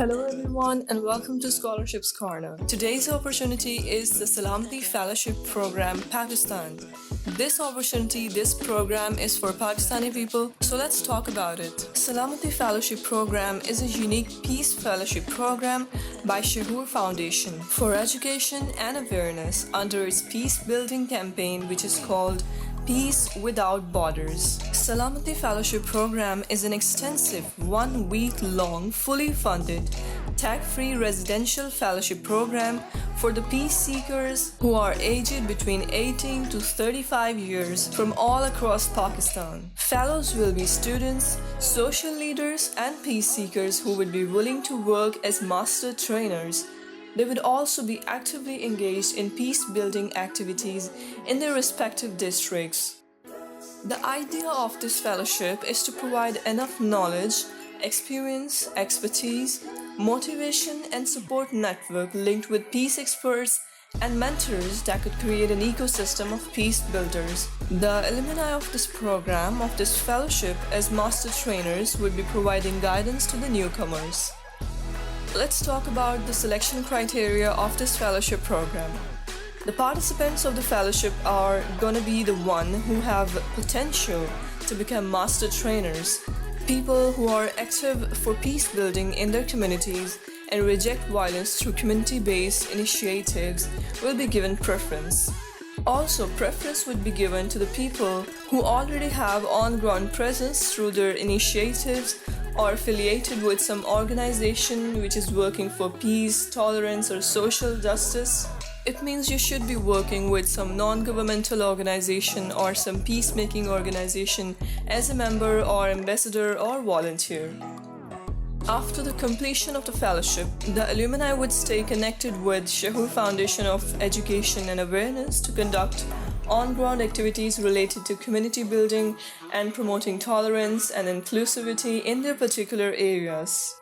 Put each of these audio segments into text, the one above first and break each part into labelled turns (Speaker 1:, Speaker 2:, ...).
Speaker 1: Hello everyone and welcome to Scholarships Corner. Today's opportunity is the Salamti Fellowship Program, Pakistan. This program is for Pakistani people, so let's talk about it. Salamti Fellowship Program is a unique peace fellowship program by Shahoor Foundation for education and awareness under its peace building campaign, which is called Peace Without Borders. Salamti Fellowship Program is an extensive 1 week long, fully funded, tag-free residential fellowship program for the peace seekers who are aged between 18 to 35 years from all across Pakistan. Fellows will be students, social leaders, and peace seekers who would be willing to work as master trainers. They would also be actively engaged in peace-building activities in their respective districts. The idea of this fellowship is to provide enough knowledge, experience, expertise, motivation, and support network linked with peace experts and mentors that could create an ecosystem of peace builders. The alumni of this program, of this fellowship, as master trainers would be providing guidance to the newcomers. Let's talk about the selection criteria of this fellowship program. The participants of the fellowship are going to be the one who have potential to become master trainers, people who are active for peace building in their communities and reject violence through community-based initiatives will be given preference. Also, preference would be given to the people who already have on-ground presence through their initiatives or affiliated with some organization which is working for peace, tolerance, or social justice. It means you should be working with some non-governmental organization or some peacemaking organization as a member or ambassador or volunteer. After the completion of the fellowship, the alumni would stay connected with Shahoor Foundation of Education and Awareness to conduct on-ground activities related to community building and promoting tolerance and inclusivity in their particular areas.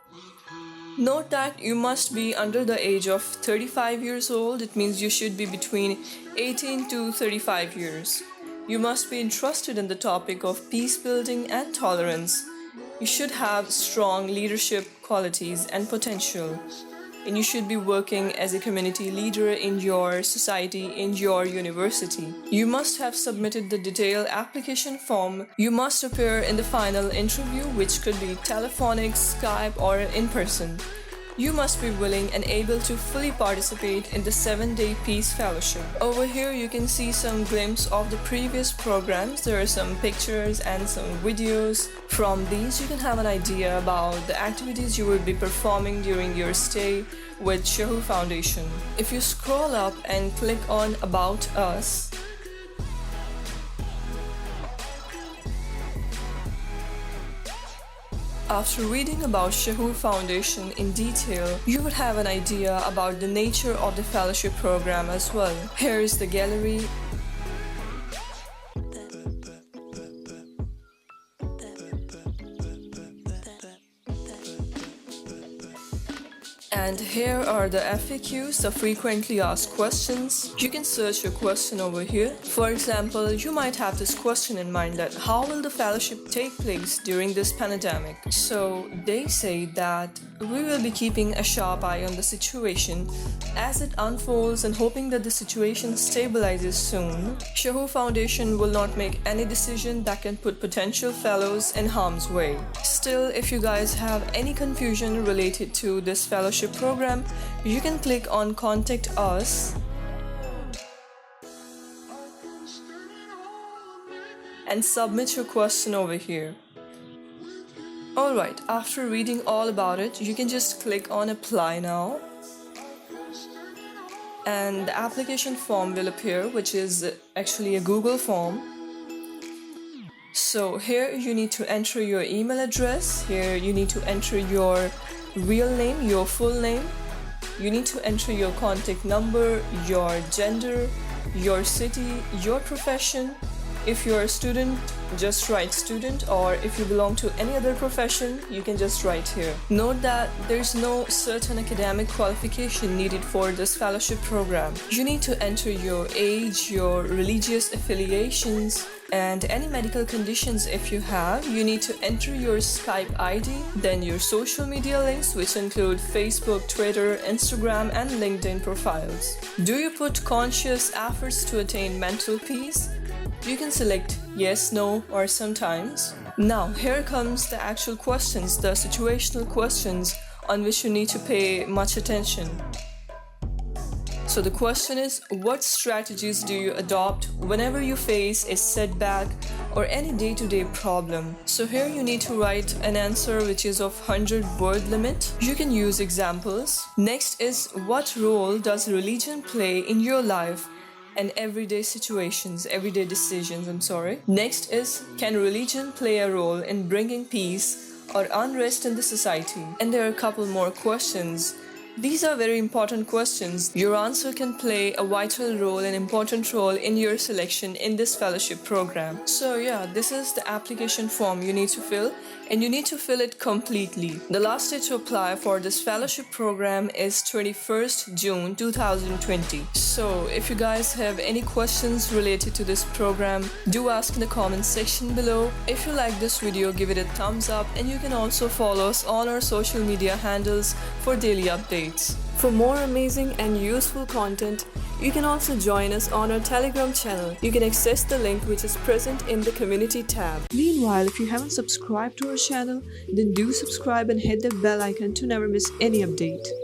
Speaker 1: Note that you must be under the age of 35 years old. It means you should be between 18 to 35 years. You must be interested in the topic of peace building and tolerance. You should have strong leadership qualities and potential. And you should be working as a community leader in your society, in your university. You must have submitted the detailed application form. You must appear in the final interview, which could be telephonic, Skype, or in person. You must be willing and able to fully participate in the 7-day Peace Fellowship. Over here you can see some glimpse of the previous programs. There are some pictures and some videos. From these you can have an idea about the activities you will be performing during your stay with Shahoor Foundation. If you scroll up and click on About Us, after reading about Shahoor Foundation in detail, you would have an idea about the nature of the fellowship program as well. Here is the gallery. And here are the FAQs, the frequently asked questions. You can search your question over here. For example, you might have this question in mind that how will the fellowship take place during this pandemic? So they say that we will be keeping a sharp eye on the situation as it unfolds and hoping that the situation stabilizes soon. Shahoor Foundation will not make any decision that can put potential fellows in harm's way. Still, if you guys have any confusion related to this fellowship program, you can click on Contact Us and submit your question over here. Alright, after reading all about it, you can just click on Apply Now and the application form will appear, which is actually a Google form. So here you need to enter your email address. Here you need to enter your real name, your full name. You need to enter your contact number, your gender, your city, your profession. If you're a student, just write student, or if you belong to any other profession, you can just write here. Note that there's no certain academic qualification needed for this fellowship program. You need to enter your age, your religious affiliations, and any medical conditions if you have. You need to enter your Skype ID, then your social media links, which include Facebook, Twitter, Instagram, and LinkedIn profiles. Do you put conscious efforts to attain mental peace? You can select yes, no, or sometimes. Now, here comes the actual questions, the situational questions on which you need to pay much attention. So the question is, what strategies do you adopt whenever you face a setback or any day-to-day problem? So here you need to write an answer which is of 100-word limit. You can use examples. Next is, what role does religion play in your life and everyday situations, everyday decisions, Next is, can religion play a role in bringing peace or unrest in the society? And there are a couple more questions. These are very important questions. Your answer can play a vital role, an important role in your selection in this fellowship program. So yeah, this is the application form you need to fill, and you need to fill it completely. The last day to apply for this fellowship program is 21st June 2020. So if you guys have any questions related to this program, do ask in the comment section below. If you like this video, give it a thumbs up, and you can also follow us on our social media handles for daily updates. For more amazing and useful content, you can also join us on our Telegram channel. You can access the link which is present in the community tab. Meanwhile, if you haven't subscribed to our channel, then do subscribe and hit the bell icon to never miss any update.